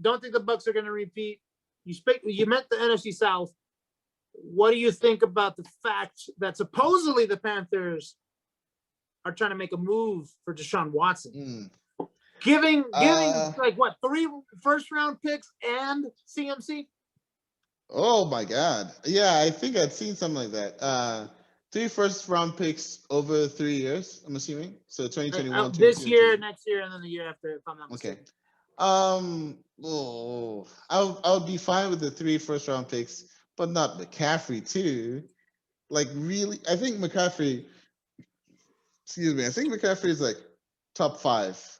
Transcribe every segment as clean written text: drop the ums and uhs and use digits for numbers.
don't think the Bucs are going to repeat. You meant the NFC South. What do you think about the fact that supposedly the Panthers are trying to make a move for Deshaun Watson? Giving like what, 3 first-round picks and CMC? Oh my God! Yeah, I think I'd seen something like that. 3 first-round picks over 3 years. I'm assuming so. 2021, this year, next year, and then the year after. If I'm not mistaken. Okay. I'll be fine with the 3 first-round picks, but not McCaffrey too. Like really, I think McCaffrey. Excuse me. I think McCaffrey is like top 5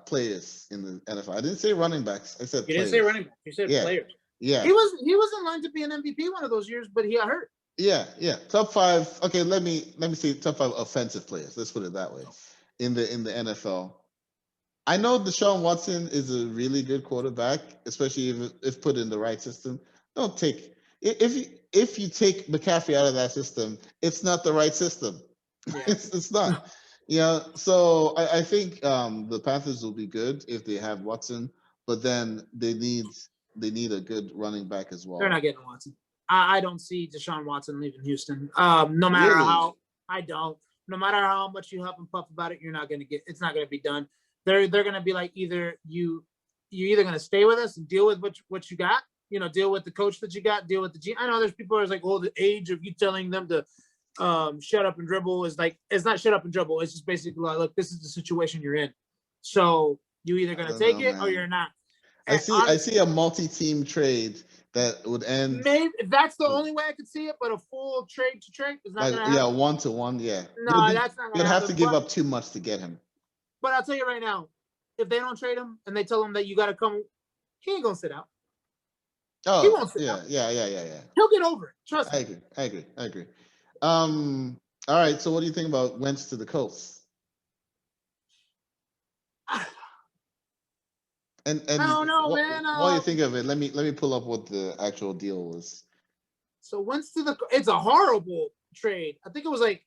players in the NFL. I didn't say running backs. I said you players. didn't say running backs. You said players. Yeah. He was in line to be an MVP one of those years, but he got hurt. Yeah. Top 5. Okay, let me say top 5 offensive players. Let's put it that way. In the NFL. I know Deshaun Watson is a really good quarterback, especially if put in the right system. Don't take if you take McCaffrey out of that system, it's not the right system. Yeah. It's not. So I think the Panthers will be good if they have Watson, but then they need a good running back as well. They're not getting Watson. I don't see Deshaun Watson leaving Houston. No matter how no matter how much you huff and puff about it, it's not gonna be done. They're gonna be like, you're either gonna stay with us and deal with what you got, deal with the coach that you got, deal with the G. I know there's people who are like, oh, the age of you telling them to shut up and dribble is like, it's not shut up and dribble. It's just basically like, look, this is the situation you're in. So you either gonna take it or you're not. And I see a multi-team trade that would end. Maybe that's the only way I could see it, but a full trade to trade is not gonna happen. Yeah, 1-to-1. Yeah. No, that's not gonna happen. You'd have to give up too much to get him. But I'll tell you right now, if they don't trade him and they tell him that you got to come, he ain't gonna sit out. Oh, he won't sit out. Yeah. He'll get over it. Trust me. I agree. All right. So, what do you think about Wentz to the Colts? And I don't know, man. What do you think of it? Let me pull up what the actual deal was. So Wentz it's a horrible trade. I think it was like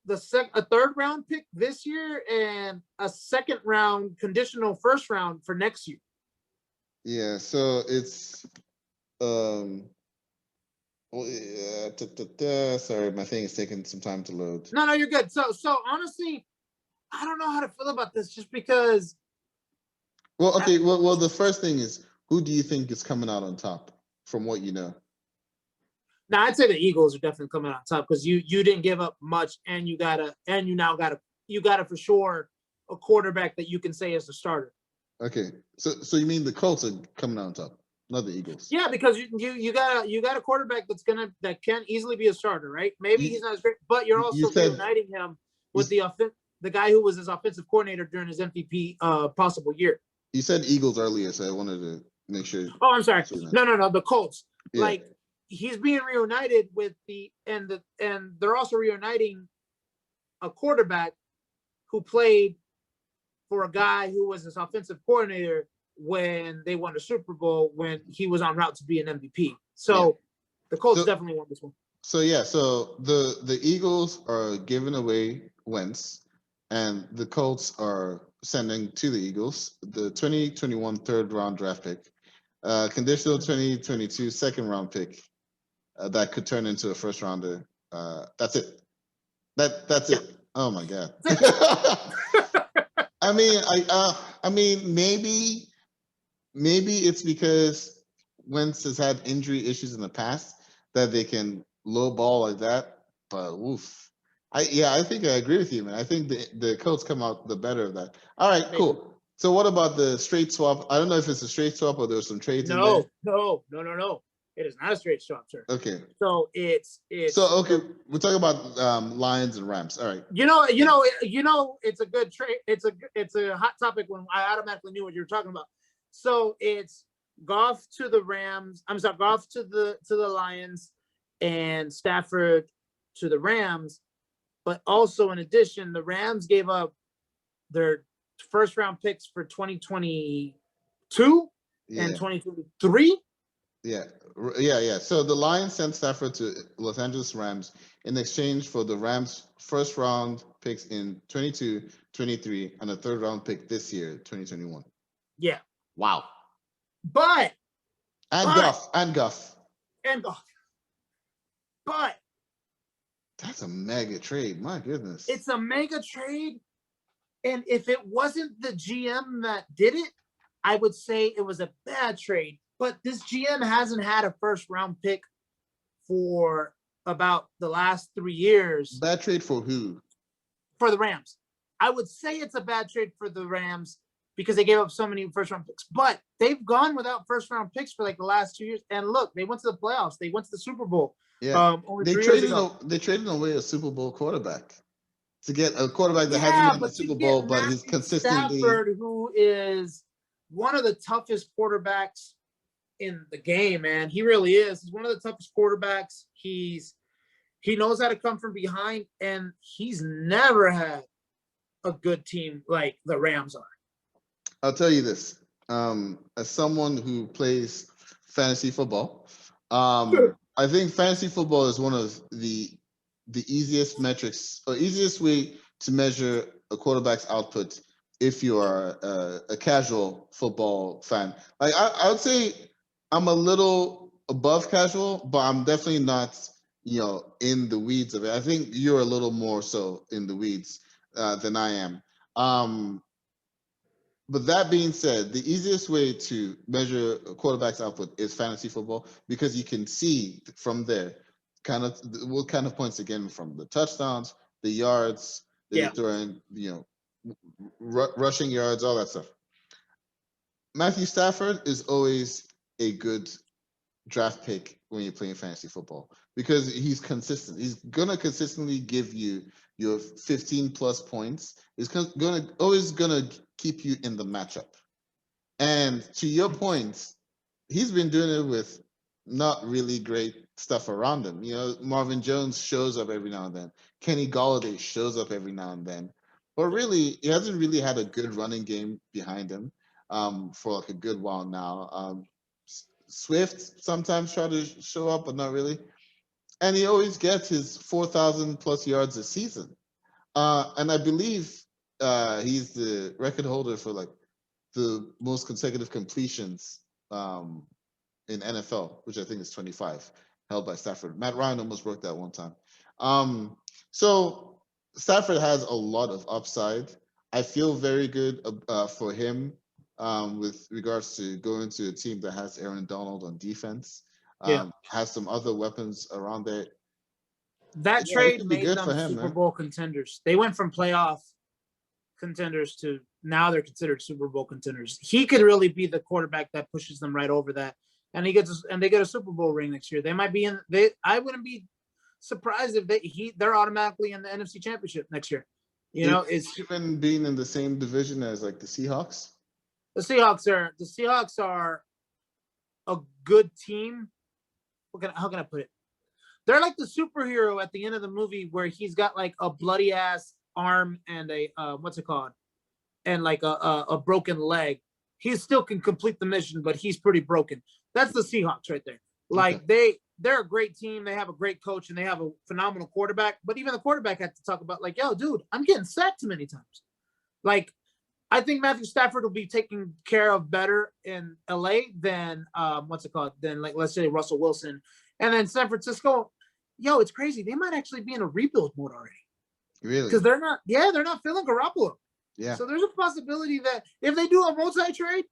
a 3rd round pick this year and a 2nd round conditional 1st round for next year. Yeah, so it's sorry, my thing is taking some time to load. No, you're good. So honestly, I don't know how to feel about this just because. Well, okay. Well, the first thing is, who do you think is coming out on top from what you know? Now, I'd say the Eagles are definitely coming out top because you didn't give up much, and you now gotta for sure a quarterback that you can say is the starter. Okay, so you mean the Colts are coming out on top, not the Eagles? Yeah, because you got a quarterback that can easily be a starter, right? Maybe he's not as great, but you're also reuniting him with the guy who was his offensive coordinator during his MVP possible year. You said Eagles earlier, so I wanted to make sure. Oh, I'm sorry. No, the Colts. Yeah. Like. He's being reunited with and they're also reuniting a quarterback who played for a guy who was his offensive coordinator when they won the Super Bowl when he was en route to be an MVP. So the Colts definitely won this one. So the Eagles are giving away Wentz, and the Colts are sending to the Eagles the 2021 3rd round draft pick, conditional 2022 2nd round pick. That could turn into a 1st rounder. That's it. That's it. Oh my God. I mean, maybe it's because Wentz has had injury issues in the past that they can low ball like that. But oof. I think I agree with you, man. I think the Colts come out the better of that. All right, cool. So what about the straight swap? I don't know if it's a straight swap or there's some trades in there. No. It is not a straight swap, sir. Okay. So it's okay. We're talking about Lions and Rams. All right. It's a good trade. It's a hot topic when I automatically knew what you were talking about. So it's Goff to the Rams. I'm sorry, Goff to the Lions and Stafford to the Rams. But also in addition, the Rams gave up their 1st round picks for 2022 and 2023. Yeah. So the Lions sent Stafford to Los Angeles Rams in exchange for the Rams' 1st round picks in 22, 23, and a 3rd round pick this year, 2021. Yeah. Wow. But Goff. and Goff. But that's a mega trade. My goodness. It's a mega trade. And if it wasn't the GM that did it, I would say it was a bad trade. But this GM hasn't had a first-round pick for about the last 3 years. Bad trade for who? For the Rams. I would say it's a bad trade for the Rams because they gave up so many first-round picks. But they've gone without first-round picks for like the last 2 years. And look, they went to the playoffs. They went to the Super Bowl. Yeah. Only 3 years ago. They traded away a Super Bowl quarterback to get a quarterback that hasn't been in the Super Bowl, but he's consistently. Stafford, who is one of the toughest quarterbacks in the game, man. He really is. He's one of the toughest quarterbacks. He knows how to come from behind, and he's never had a good team like the Rams are. I'll tell you this. As someone who plays fantasy football, I think fantasy football is one of the easiest metrics or easiest way to measure a quarterback's output if you are a casual football fan. Like I would say I'm a little above casual, but I'm definitely not, in the weeds of it. I think you're a little more so in the weeds than I am. But that being said, the easiest way to measure a quarterback's output is fantasy football because you can see from there what kind of points again from the touchdowns, the yards, the throwing, rushing yards, all that stuff. Matthew Stafford is always a good draft pick when you're playing fantasy football because he's consistent. He's gonna consistently give you your 15 plus points. He's always gonna keep you in the matchup. And to your point, he's been doing it with not really great stuff around him. Marvin Jones shows up every now and then. Kenny Golladay shows up every now and then. But really, he hasn't really had a good running game behind him for like a good while now. Swift sometimes try to show up, but not really. And he always gets his 4,000 plus yards a season. And I believe he's the record holder for like the most consecutive completions in NFL, which I think is 25, held by Stafford. Matt Ryan almost broke that one time. So Stafford has a lot of upside. I feel very good for him with regards to going to a team that has Aaron Donald on defense, has some other weapons around there. That trade made them Super Bowl contenders. They went from playoff contenders to now they're considered Super Bowl contenders. He could really be the quarterback that pushes them right over that. And they get a Super Bowl ring next year. They might be I wouldn't be surprised if they're automatically in the NFC Championship next year. It's even being in the same division as like the Seahawks. The Seahawks are a good team. How can I put it? They're like the superhero at the end of the movie where he's got like a bloody ass arm and a what's it called, and like a broken leg. He still can complete the mission, but he's pretty broken. That's the Seahawks right there. Like they're a great team. They have a great coach and they have a phenomenal quarterback. But even the quarterback had to talk about like, yo, dude, I'm getting sacked too many times. Like, I think Matthew Stafford will be taken care of better in LA than than like let's say Russell Wilson. And then San Francisco, it's crazy. They might actually be in a rebuild mode already. Really? Because they're not feeling Garoppolo. Yeah. So there's a possibility that if they do a multi-trade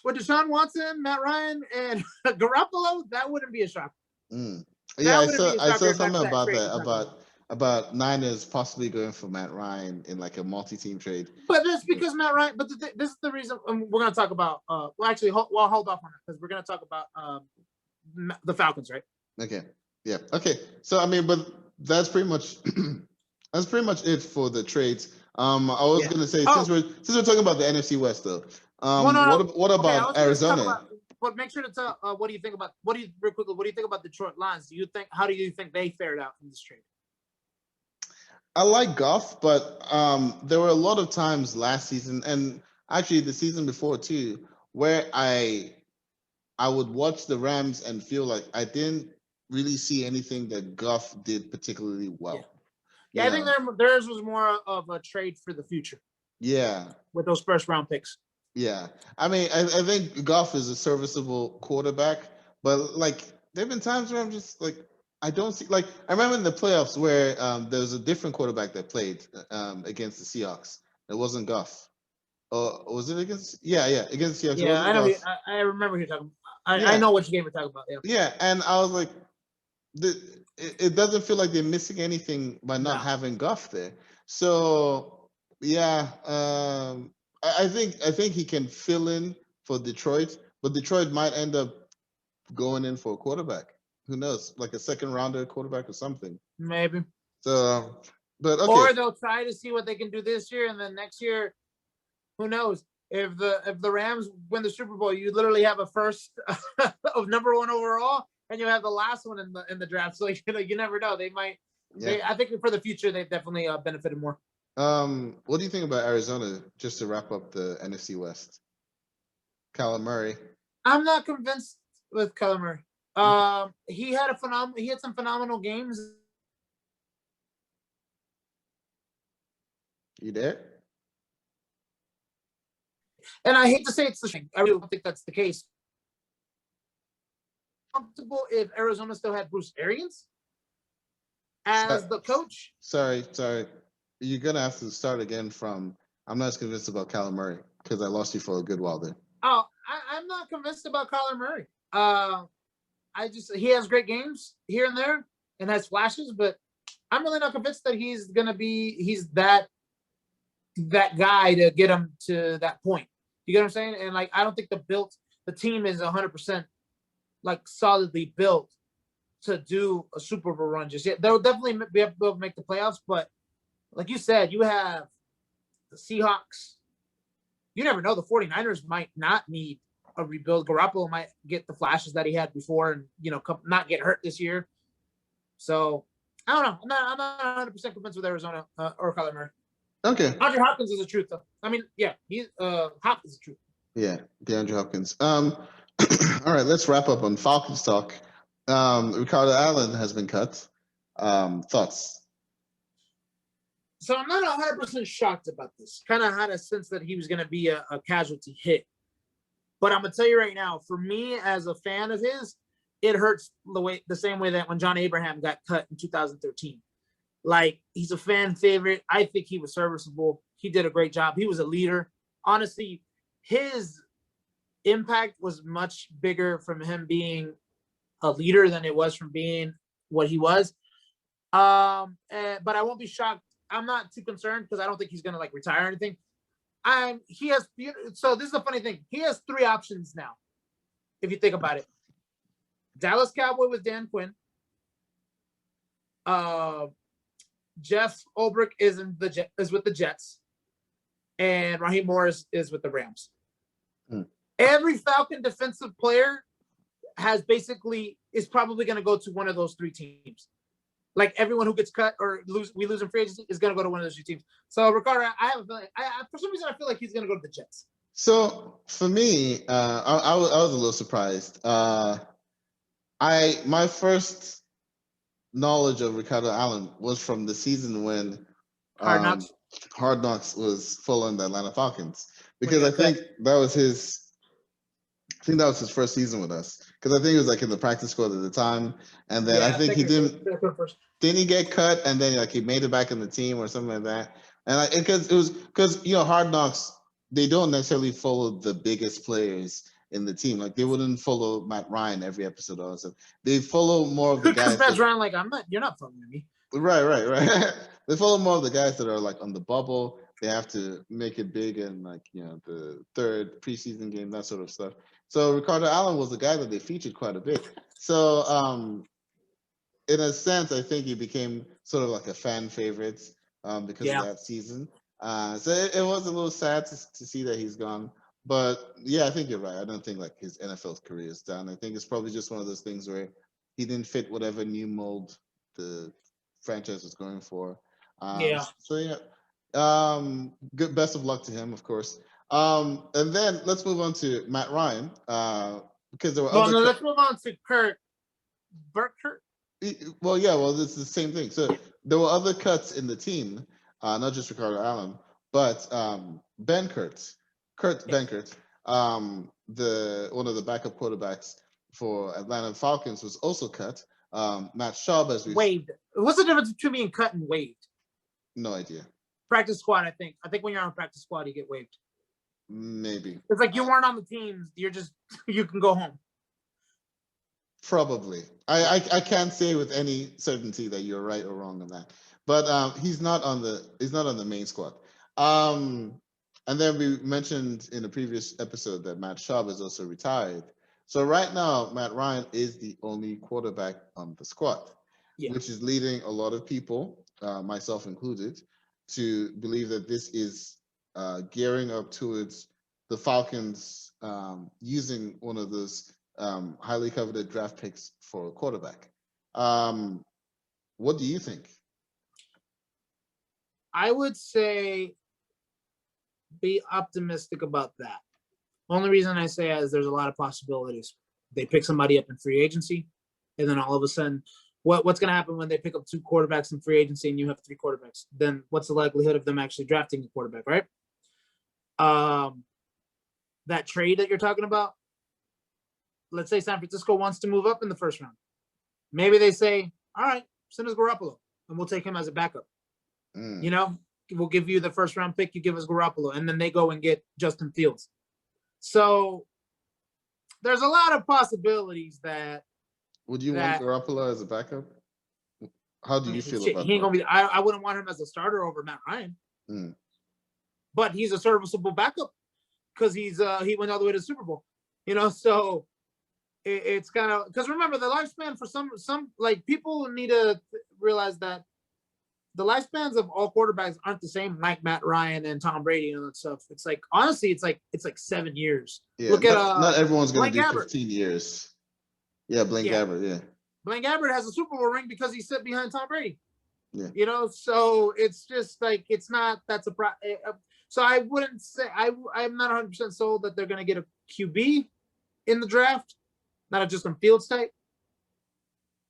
with Deshaun Watson, Matt Ryan, and Garoppolo, that wouldn't be a shock. Yeah, I saw something about that, about Niners possibly going for Matt Ryan in like a multi-team trade. But that's because Matt Ryan. But this is the reason we're going to talk about. Hold off on it because we're going to talk about the Falcons, right? Okay. Yeah. Okay. So I mean, but that's pretty much it for the trades. I was going to say since we're talking about the NFC West though. What about Arizona? But make sure to tell what do you think about Detroit Lions? How do you think they fared out in this trade? I like Goff, but there were a lot of times last season and actually the season before too, where I would watch the Rams and feel like I didn't really see anything that Goff did particularly well. Yeah, I think theirs was more of a trade for the future. Yeah. With those first round picks. Yeah, I mean, I think Goff is a serviceable quarterback, but like there've been times where I'm just like I don't see like I remember in the playoffs where there was a different quarterback that played against the Seahawks. It wasn't Goff. Was it against? Yeah, against the Seahawks. It Yeah, wasn't I know. Goff. I remember you talking. I Yeah, know which game we're talking about. Yeah. yeah, and I was like, the, it doesn't feel like they're missing anything by not No. having Goff there. So yeah, I think he can fill in for Detroit, but Detroit might end up going in for a quarterback. Who knows? Like a second rounder quarterback or something. Maybe. So, but okay. Or they'll try to see what they can do this year, and then next year, who knows? If the Rams win the Super Bowl, you literally have a first of number one overall, and you have the last one in the draft. So you never know. They might. Yeah. I think for the future, they've definitely benefited more. What do you think about Arizona? Just to wrap up the NFC West, Kyler Murray. I'm not convinced with Kyler Murray. He had some phenomenal games. You there? And I hate to say it's the thing. I really don't think that's the case. Comfortable if Arizona still had Bruce Arians as the coach. Sorry. You're gonna have to start again from. I'm not as convinced about Kyler Murray because I lost you for a good while there. Oh, I'm not convinced about Kyler Murray. He has great games here and there and has flashes, but I'm really not convinced that he's that guy to get him to that point. You get what I'm saying? And like, I don't think the team is 100% like solidly built to do a Super Bowl run just yet. They'll definitely be able to make the playoffs, but like you said, you have the Seahawks. You never know. The 49ers might not need a rebuild. Garoppolo might get the flashes that he had before and, not get hurt this year. So, I don't know. I'm not 100% convinced with Arizona or Kyler Murray. Okay. Andre Hopkins is the truth, though. I mean, yeah, he's Hopkins is the truth. Yeah, DeAndre Hopkins. All right, let's wrap up on Falcons talk. Ricardo Allen has been cut. Thoughts? So I'm not 100% shocked about this. Kind of had a sense that he was going to be a casualty hit. But I'm going to tell you right now, for me as a fan of his, it hurts the same way that when John Abraham got cut in 2013. Like, he's a fan favorite. I think he was serviceable. He did a great job. He was a leader. Honestly, his impact was much bigger from him being a leader than it was from being what he was. But I won't be shocked. I'm not too concerned because I don't think he's going to like retire or anything. So this is the funny thing. He has three options now. If you think about it, Dallas Cowboy with Dan Quinn. Jeff Ulbrich is with the Jets, and Raheem Morris is with the Rams. Every Falcon defensive player is probably going to go to one of those three teams. Like, everyone who gets cut or we lose in free agency is going to go to one of those two teams. So, Ricardo, I have a feeling. For some reason, I feel like he's going to go to the Jets. So for me, I was a little surprised. My first knowledge of Ricardo Allen was from the season when Hard Knocks was full on the Atlanta Falcons, because I think that was his first season with us, because I think it was like in the practice squad at the time, and then I think he didn't he get cut, and then like he made it back in the team or something like that, and because Hard Knocks, they don't necessarily follow the biggest players in the team. Like, they wouldn't follow Matt Ryan every episode or something. They follow more of the guys. Matt Ryan, like, you're not following me. Right. They follow more of the guys that are like on the bubble. They have to make it big in like the third preseason game, that sort of stuff. So Ricardo Allen was the guy that they featured quite a bit. So in a sense, I think he became sort of like a fan favorite because of that season. So it was a little sad to see that he's gone. But yeah, I think you're right. I don't think like his NFL career is done. I think it's probably just one of those things where he didn't fit whatever new mold the franchise was going for. So yeah, good. Best of luck to him, of course. And then let's move on to Matt Ryan, because there were let's move on to Kurt. Well, yeah, it's the same thing. So there were other cuts in the team, not just Ricardo Allen, but Ben Kurtz. Benkert, one of the backup quarterbacks for Atlanta Falcons, was also cut. Matt Schaub, as we waived. What's the difference between being cut and waived? No idea. Practice squad, I think. I think when you're on practice squad, you get waived. Maybe. It's like you weren't on the teams. You're just you can go home. Probably. I can't say with any certainty that you're right or wrong on that. But he's not on the main squad. And then we mentioned in a previous episode that Matt Schaub is also retired. So right now, Matt Ryan is the only quarterback on the squad, which is leading a lot of people, myself included, to believe that this is gearing up towards the Falcons using one of those highly coveted draft picks for a quarterback. What do you think? I would say be optimistic about that. Only reason I say that is there's a lot of possibilities. They pick somebody up in free agency, and then all of a sudden, what's going to happen when they pick up 2 quarterbacks in free agency and you have 3 quarterbacks? Then what's the likelihood of them actually drafting a quarterback, right? That trade that you're talking about, let's say San Francisco wants to move up in the first round. Maybe they say, all right, send us Garoppolo, and we'll take him as a backup. You know, we'll give you the first round pick, you give us Garoppolo, and then they go and get Justin Fields. So there's a lot of possibilities that. Would you want Garoppolo as a backup? How do you feel about he ain't gonna be? I wouldn't want him as a starter over Matt Ryan. But he's a serviceable backup because he went all the way to the Super Bowl. You know, so it's kind of because remember the lifespan for some like people need to realize that the lifespans of all quarterbacks aren't the same, like Matt Ryan and Tom Brady and that stuff. It's like honestly, it's like 7 years. Yeah, look at not everyone's going to do Gabbert. 15 years. Yeah, Blaine Gabbert. Yeah, Blaine Gabbert has a Super Bowl ring because he sat behind Tom Brady. Yeah, you know, so it's just like it's not that's a so I wouldn't say I'm not 100% sold that they're going to get a QB in the draft, not just on Fields type,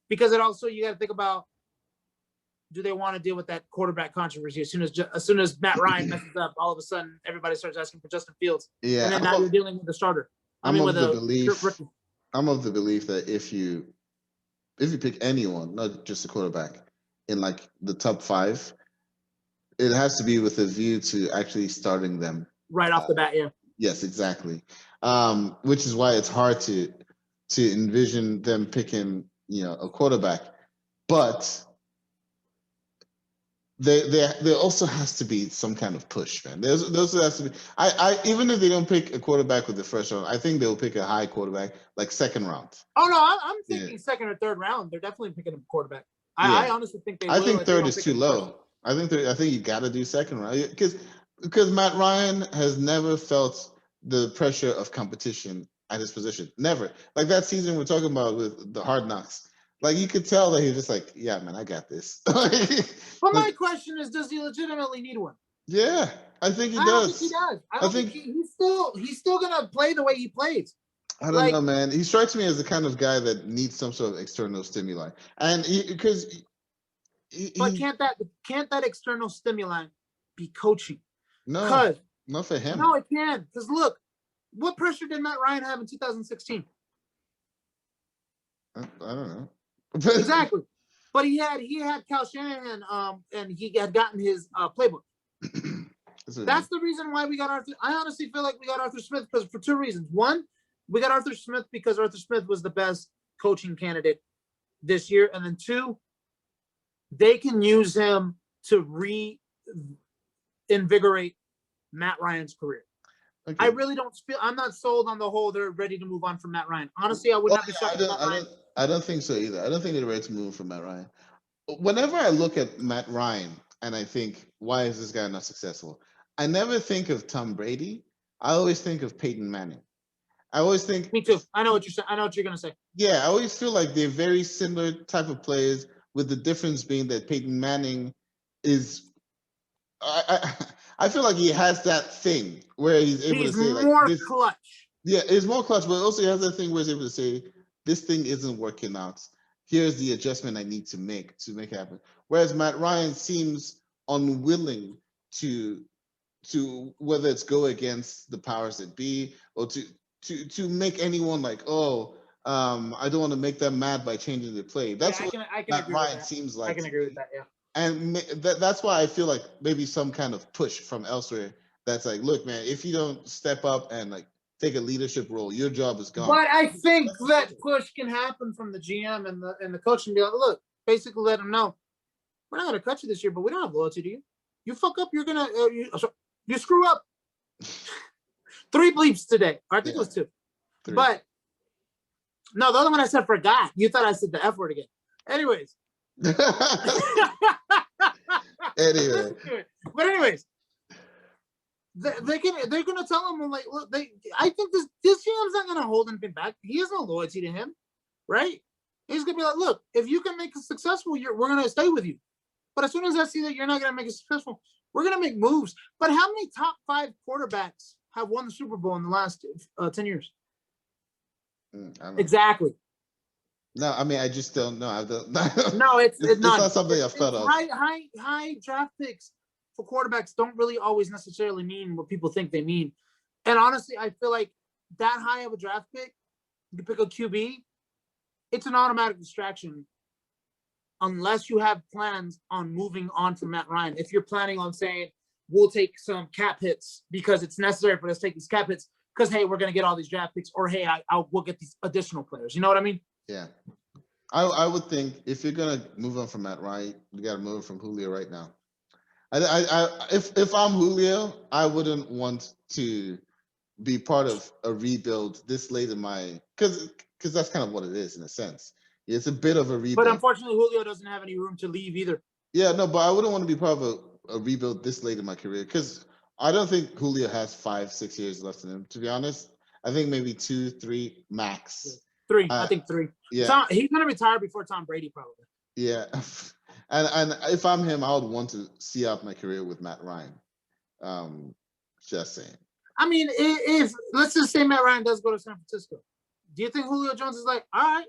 because it also you got to think about. Do they want to deal with that quarterback controversy as soon as Matt Ryan messes up? All of a sudden, everybody starts asking for Justin Fields. Yeah, and then now you're dealing with the starter. I'm of the belief that if you pick anyone, not just a quarterback, in like the top 5, it has to be with a view to actually starting them right off the bat. Yeah. Yes, exactly. Which is why it's hard to envision them picking, a quarterback, but. There also has to be some kind of push, man. There also has to be. I even if they don't pick a quarterback with the first round, I think they'll pick a high quarterback, like second round. Oh no, I'm thinking second or third round. They're definitely picking a quarterback. I honestly think they. I think third is too low. I think you got to do second round because Matt Ryan has never felt the pressure of competition at his position. Never. Like that season we're talking about with the Hard Knocks. Like you could tell that he's just like, yeah, man, I got this. But my question is, does he legitimately need one? Yeah, I think he does. I don't think he does. I think he's still gonna play the way he plays. I don't know, man. He strikes me as the kind of guy that needs some sort of external stimuli, and But can't that external stimuli be coaching? No, not for him. No, it can. Because look, what pressure did Matt Ryan have in 2016? I don't know. Exactly. But he had Kyle Shanahan, and he had gotten his playbook. That's the reason why we got Arthur. I honestly feel like we got Arthur Smith because for 2 reasons. One, we got Arthur Smith because Arthur Smith was the best coaching candidate this year, and then 2, they can use him to reinvigorate Matt Ryan's career. Okay. I really don't feel. I'm not sold on the whole. They're ready to move on from Matt Ryan. Honestly, I would not be shocked. I don't think so either. I don't think they're ready to move from Matt Ryan. Whenever I look at Matt Ryan and I think, why is this guy not successful? I never think of Tom Brady. I always think of Peyton Manning. I always think. Me too. I know what you're saying. I know what you're gonna say. Yeah, I always feel like they're very similar type of players, with the difference being that Peyton Manning is. I feel like he has that thing where he's able to say like more clutch. Yeah, it's more clutch, but also he has that thing where he's able to say, this thing isn't working out. Here's the adjustment I need to make it happen. Whereas Matt Ryan seems unwilling to whether it's go against the powers that be or to make anyone like, oh, I don't want to make them mad by changing the play. That's I what can Matt agree Ryan with that. seems like. I can agree with that. Yeah. And that's why I feel like maybe some kind of push from elsewhere. That's like, look, man, if you don't step up and like take a leadership role, your job is gone. But I think that push can happen from the GM and the coach and be like, look, basically let them know, we're not going to cut you this year, but we don't have loyalty to you. You fuck up, you're going to you screw up. 3 bleeps today. I think it was 2. 3. But no, the other one I said forgot. You thought I said the F word again. Anyways. Anyway. But anyways, they're gonna tell him like, look, I think this GM's not gonna hold anything back. He has no loyalty to him, right? He's gonna be like, look, if you can make it successful, we're gonna stay with you. But as soon as I see that you're not gonna make it successful, we're gonna make moves. But how many top 5 quarterbacks have won the Super Bowl in the last 10 years? Exactly. No, I mean, I just don't know. No, it's not something I've thought of. High draft picks for quarterbacks don't really always necessarily mean what people think they mean. And honestly, I feel like that high of a draft pick, you pick a QB, it's an automatic distraction unless you have plans on moving on from Matt Ryan. If you're planning on saying, we'll take some cap hits because it's necessary for us to take these cap hits because, hey, we're going to get all these draft picks, or, hey, we'll get these additional players. You know what I mean? Yeah. I would think if you're gonna move on from Matt Ryan, you gotta move on from Julio right now. If I'm Julio, I wouldn't want to be part of a rebuild this late in my because that's kind of what it is in a sense. It's a bit of a rebuild. But unfortunately, Julio doesn't have any room to leave either. Yeah, no, but I wouldn't want to be part of a rebuild this late in my career because I don't think Julio has 5-6 years left in him. To be honest, I think maybe 2-3 max. 3, I think 3. Yeah, he's gonna retire before Tom Brady probably. Yeah, and if I'm him, I would want to see out my career with Matt Ryan. Just saying. I mean, if let's just say Matt Ryan does go to San Francisco, do you think Julio Jones is like, all right,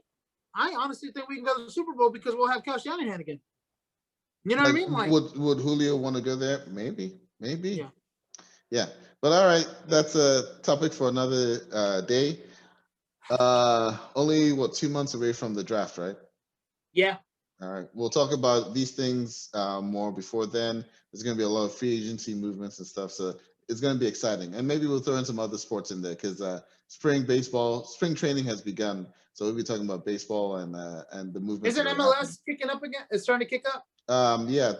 I honestly think we can go to the Super Bowl because we'll have Kyle Shanahan again. You know what I mean? Like, would Julio want to go there? Maybe. Yeah. But all right, that's a topic for another day. Only 2 months away from the draft, right? Yeah. All right. We'll talk about these things more before then. There's going to be a lot of free agency movements and stuff, so it's going to be exciting. And maybe we'll throw in some other sports in there because spring training has begun. So we'll be talking about baseball and the movements. Isn't MLS kicking up again? It's starting to kick up. Yeah.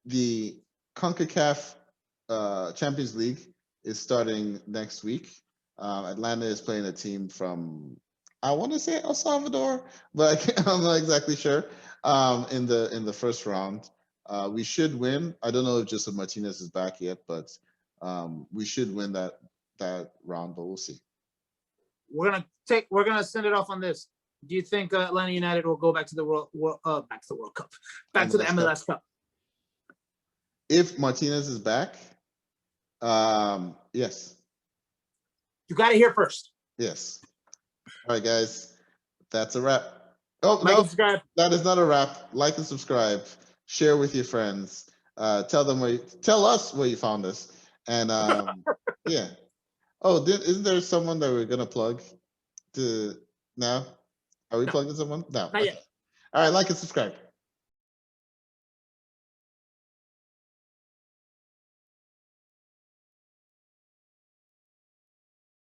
The CONCACAF Champions League is starting next week. Atlanta is playing a team from, I want to say El Salvador, but I'm not exactly sure. In the first round, we should win. I don't know if Joseph Martinez is back yet, but we should win that round. But we'll see. We're gonna send it off on this. Do you think Atlanta United will go back to the World Cup, back to the MLS Cup? If Martinez is back, yes. You got it here first. Yes. All right, guys. That's a wrap. Oh, like and subscribe. That is not a wrap. Like and subscribe. Share with your friends. Tell us where you found us. And yeah. Oh, isn't there someone that we're gonna plug to now? Are we plugging someone? No. Not yet. All right, like and subscribe.